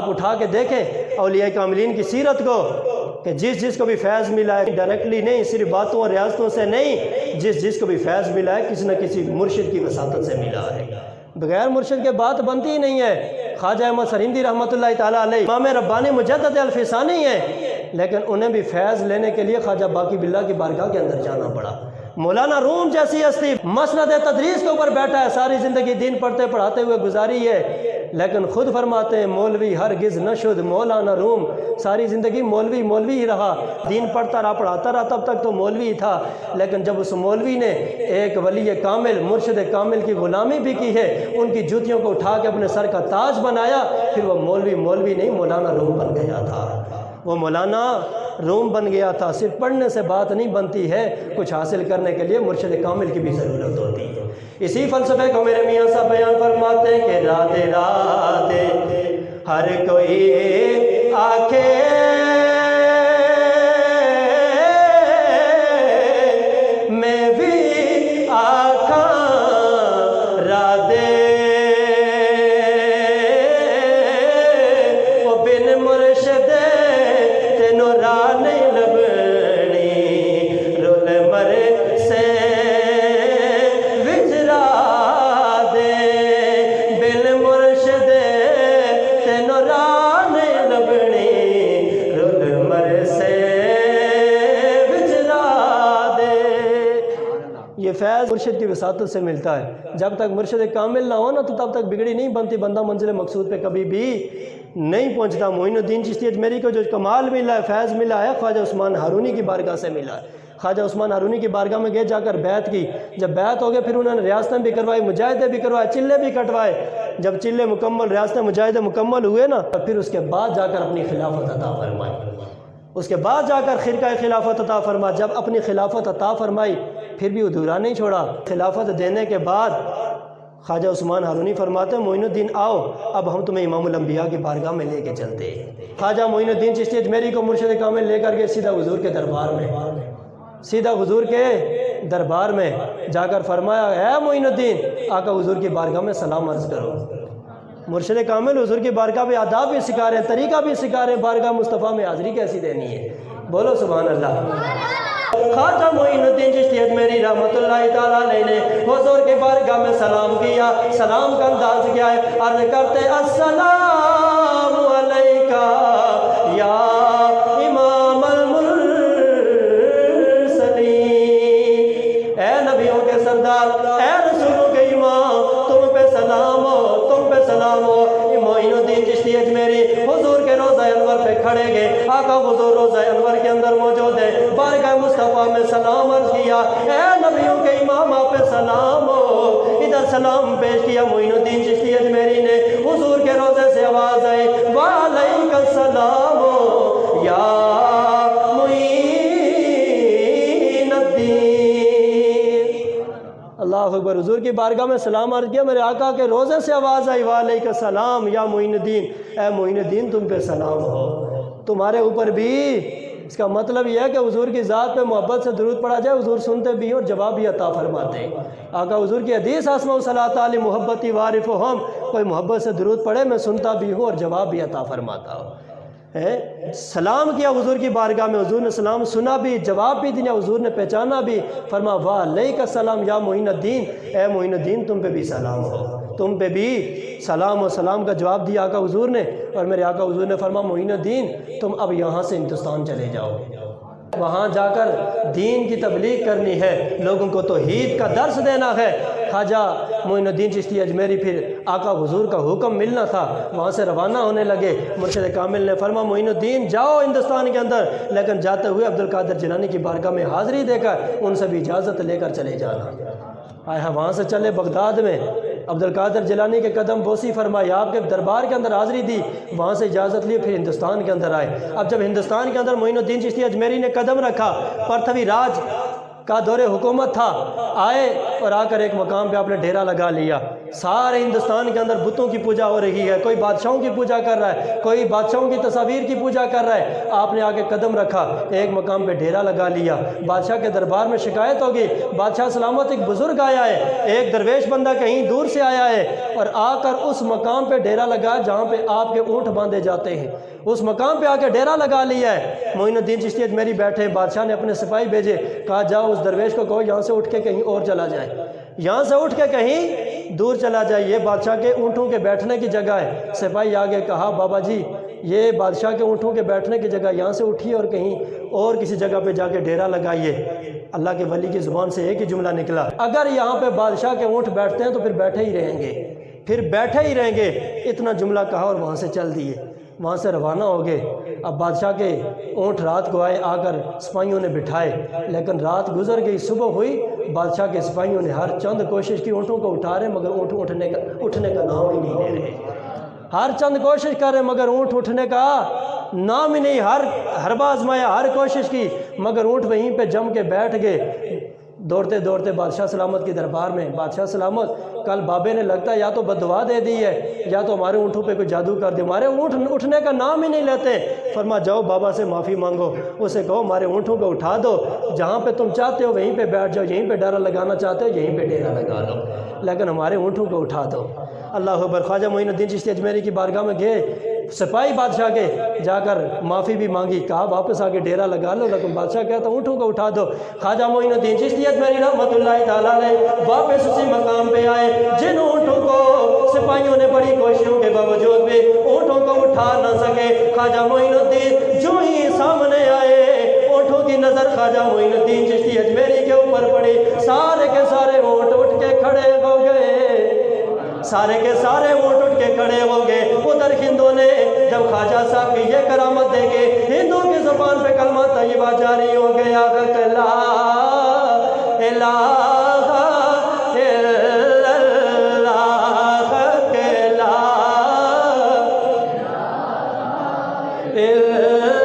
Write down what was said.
آپ اٹھا کے دیکھیں اولیاء کاملین کی سیرت کو کہ جس کو بھی فیض ملا ہے ڈائریکٹلی نہیں، صرف باتوں اور ریاضتوں سے نہیں، جس کو بھی فیض ملا ہے کسی نہ کسی مرشد کی وساطت سے ملا ہے۔ بغیر مرشد کے بات بنتی ہی نہیں ہے۔ خواجہ احمد سرہندی رحمۃ اللہ تعالیٰ علیہ امام ربانی مجدد الفسانی ہیں، لیکن انہیں بھی فیض لینے کے لیے خواجہ باقی باللہ کی بارگاہ کے اندر جانا پڑا۔ مولانا روم جیسی ہستی مسند تدریس کے اوپر بیٹھا ہے، ساری زندگی دین پڑھتے پڑھاتے ہوئے گزاری ہے، لیکن خود فرماتے ہیں مولوی ہرگز نہ شد مولانا روم، ساری زندگی مولوی ہی رہا، دین پڑھتا رہا پڑھاتا رہا، تب تک تو مولوی ہی تھا، لیکن جب اس مولوی نے ایک ولی کامل مرشد کامل کی غلامی بھی کی ہے، ان کی جوتیوں کو اٹھا کے اپنے سر کا تاج بنایا، پھر وہ مولوی نہیں مولانا روم بن گیا تھا۔ وہ مولانا روم بن گیا تھا۔ صرف پڑھنے سے بات نہیں بنتی ہے، کچھ حاصل کرنے کے لیے مرشد کامل کی بھی ضرورت ہوتی ہے۔ اسی فلسفے کو میرے میاں صاحب بیان فرماتے ہیں کہ رادے ہر کوئی آنکھیں میں بھی آنکھاں رادے وہ بن مرشد تینوں راہ نہیں لبنی رول مرے سے وجرا دے بن مرشد تینوں راہ نہیں لبنی رول مرے سے وجرا دے۔ یہ فیض مرشد کی وساطت سے ملتا ہے۔ جب تک مرشد کامل نہ ہو نا تو تب تک بگڑی نہیں بنتی، بندہ منزل مقصود پہ کبھی بھی نہیں پہنچتا۔ معین الدین چشتی اجمیری کو جو کمال ملا ہے، فیض ملا ہے، خواجہ عثمان ہارونی کی بارگاہ سے ملا ہے۔ خواجہ عثمان ہارونی کی بارگاہ میں گئے، جا کر بیعت کی، جب بیعت ہو گئے پھر انہوں نے ریاستیں بھی کروائی، مجاہدے بھی کروائے، چلے بھی کٹوائے۔ جب چلے مکمل، ریاستیں مجاہدے مکمل ہوئے نا، پھر اس کے بعد جا کر اپنی خلافت عطا فرمائی، اس کے بعد جا کر خرقہ خلافت عطا فرما۔ جب اپنی خلافت عطا فرمائی پھر بھی ادھورا نہیں چھوڑا۔ خلافت دینے کے بعد خواجہ عثمان ہارونی فرماتے ہیں معین الدین آؤ، اب ہم تمہیں امام الانبیاء کی بارگاہ میں لے کے چلتے ہیں۔ خواجہ معین الدین چشتی اجمیری کو مرشد کامل لے کر گئے سیدھا حضور کے دربار میں، سیدھا حضور کے دربار میں جا کر فرمایا اے معین الدین، آقا حضور کی بارگاہ میں سلام عرض کرو۔ مرشد کامل حضور کی بارگاہ بھی آداب بھی سکھا رہے ہیں، طریقہ بھی سکھا رہے ہیں، بارگاہ مصطفیٰ میں حاضری کیسی دینی ہے، بولو سبحان اللہ۔ خواجہ معین الدین چشتی اجمیری رحمۃ اللہ تعالیٰ علیہ نے حضور کی بارگاہ میں سلام کیا۔ سلام کا انداز کیا ہے؟ عرض کرتے السلام علیکہ یا امام المرسلین، اے نبیوں کے سردار، اے رسولوں کے امام، تم پہ سلام ہو، تم پہ سلام ہو۔ معین الدین چشتی اجمیری حضور کے روضہ انور پہ کھڑے گئے، آقا حضور روضہ انور کے اندر موجود ہے، بارگاہ مصطفیٰ میں سلام عرض کیا، اے نبیوں کے امام آپ پہ سلام ہو۔ ادھر سلام پیش کیا معین الدین چشتی اجمیری نے، حضور کے روضے سے آواز آئی وعلیک السلام یا معین الدین۔ اللہ اکبر، حضور کی بارگاہ میں سلام عرض کیا، میرے آقا کے روضے سے آواز آئی وعلیک السلام یا معین الدین، اے معین الدین تم پہ سلام ہو، تمہارے اوپر بھی۔ اس کا مطلب یہ ہے کہ حضور کی ذات پہ محبت سے درود پڑھا جائے، حضور سنتے بھی ہیں اور جواب بھی عطا فرماتے ہیں۔ آقا حضور کی حدیث اسمع صلاۃ علی محبتی وارفہم، کوئی محبت سے درود پڑھے میں سنتا بھی ہوں اور جواب بھی عطا فرماتا ہوں۔ سلام کیا حضور کی بارگاہ میں، حضور نے سلام سنا بھی، جواب بھی دیا، حضور نے پہچانا بھی، فرما وعلیک السلام یا معین الدین، اے معین الدین تم پہ بھی سلام ہو، تم پہ بھی سلام و سلام کا جواب دیا آقا حضور نے۔ اور میرے آقا حضور نے فرما معین الدین تم اب یہاں سے ہندوستان چلے جاؤ، وہاں جا کر دین کی تبلیغ کرنی ہے، لوگوں کو توحید کا درس دینا ہے۔ خواجہ معین الدین چشتی اجمیری پھر آقا حضور کا حکم ملنا تھا، وہاں سے روانہ ہونے لگے۔ مرشد کامل نے فرما معین الدین جاؤ ہندوستان کے اندر، لیکن جاتے ہوئے عبدالقادر جیلانی کی بارگاہ میں حاضری دے کر ان سے بھی اجازت لے کر چلے جانا۔ وہاں سے چلے بغداد میں، عبدالقادر جیلانی کے قدم بوسی فرمائی، آپ کے دربار کے اندر حاضری دی، وہاں سے اجازت لی، پھر ہندوستان کے اندر آئے۔ اب جب ہندوستان کے اندر معین الدین چشتی اجمیری نے قدم رکھا، پرتھوی راج کا دور حکومت تھا، آئے اور آ کر ایک مقام پہ آپ نے ڈیرا لگا لیا۔ سارے ہندوستان کے اندر بتوں کی پوجا ہو رہی ہے، کوئی بادشاہوں کی پوجا کر رہا ہے، کوئی بادشاہوں کی تصاویر کی پوجا کر رہا ہے۔ آپ نے آگے قدم رکھا، ایک مقام پہ ڈیرا لگا لیا۔ بادشاہ کے دربار میں شکایت ہوگی، بادشاہ سلامت ایک بزرگ آیا ہے، ایک درویش بندہ کہیں دور سے آیا ہے اور آ کر اس مقام پہ ڈیرا لگا جہاں پہ آپ کے اونٹ باندھے جاتے ہیں، اس مقام پہ آ کے ڈیرا لگا لیا ہے۔ معین الدین چشتی اجمیری بیٹھے، بادشاہ نے اپنے سپاہی بھیجے، کہا جاؤ اس درویش کو کہو یہاں سے اٹھ کے کہیں اور چلا جائے، یہاں سے اٹھ کے کہیں دور چلا جائے، یہ بادشاہ کے اونٹوں کے بیٹھنے کی جگہ ہے۔ سپاہی آگے کہا بابا جی یہ بادشاہ کے اونٹوں کے بیٹھنے کی جگہ، یہاں سے اٹھیے اور کہیں اور کسی جگہ پہ جا کے ڈیرا لگائیے۔ اللہ کے ولی کی زبان سے ایک ہی جملہ نکلا، اگر یہاں پہ بادشاہ کے اونٹ بیٹھتے ہیں تو پھر بیٹھے ہی رہیں گے، پھر بیٹھے ہی رہیں گے۔ اتنا جملہ کہا اور وہاں سے چل دیے، وہاں سے روانہ ہو گئے۔ اب بادشاہ کے اونٹ رات کو آئے، آ کر سپاہیوں نے بٹھائے، لیکن رات گزر گئی، صبح ہوئی، بادشاہ کے سپاہیوں نے ہر چند کوشش کی، اونٹوں کو اٹھا رہے مگر اونٹ اٹھنے کا نام ہی نہیں لے رہے، ہر چند کوشش کر رہے مگر اونٹ اٹھنے کا نام ہی نہیں، ہر حربہ آزمایا، ہر کوشش کی مگر اونٹ وہیں پہ جم کے بیٹھ گئے۔ دوڑتے دوڑتے بادشاہ سلامت کے دربار میں، بادشاہ سلامت کل بابے نے لگتا ہے یا تو بددعا دے دی ہے یا تو ہمارے اونٹوں پہ کوئی جادو کر دیا، ہمارے اونٹ اٹھنے کا نام ہی نہیں لیتے۔ فرما جاؤ بابا سے معافی مانگو، اسے کہو ہمارے اونٹوں کو اٹھا دو، جہاں پہ تم چاہتے ہو وہیں پہ بیٹھ جاؤ، یہیں پہ ڈیرا لگانا چاہتے ہو یہیں پہ ڈیرا لگا لو، لیکن ہمارے اونٹوں کو اٹھا دو۔ اللہ اکبر۔ خواجہ معین الدین چشتی اجمیری کی بارگاہ میں گئے، سپاہی بادشاہ کے جا کر معافی بھی مانگی، کہا واپس آ کے ڈیرا لگا لو، لیکن بادشاہ کہتا اونٹوں کو اٹھا دو۔ خواجہ معین الدین چشتی اجمیری رحمۃ اللہ تعالیٰ علیہ واپس اسی مقام پہ آئے جن اونٹوں کو سپاہیوں نے بڑی کوششوں کے باوجود بھی اونٹوں کو اٹھا نہ سکے۔ خواجہ معین الدین جو ہی سامنے آئے، اونٹوں کی نظر خواجہ معین الدین چشتی اجمیری کے اوپر پڑی، سارے کے سارے اونٹ اٹھ کے کھڑے ہو گئے، سارے کے سارے اونٹ اٹھ کے کھڑے ہو گئے۔ ادھر ہندوں نے جب خواجہ صاحب کی یہ کرامت دیکھے، ہندوں کی زبان پہ کلمہ طیبہ جاری ہو گیا، لا الہ الا اللہ، لا الہ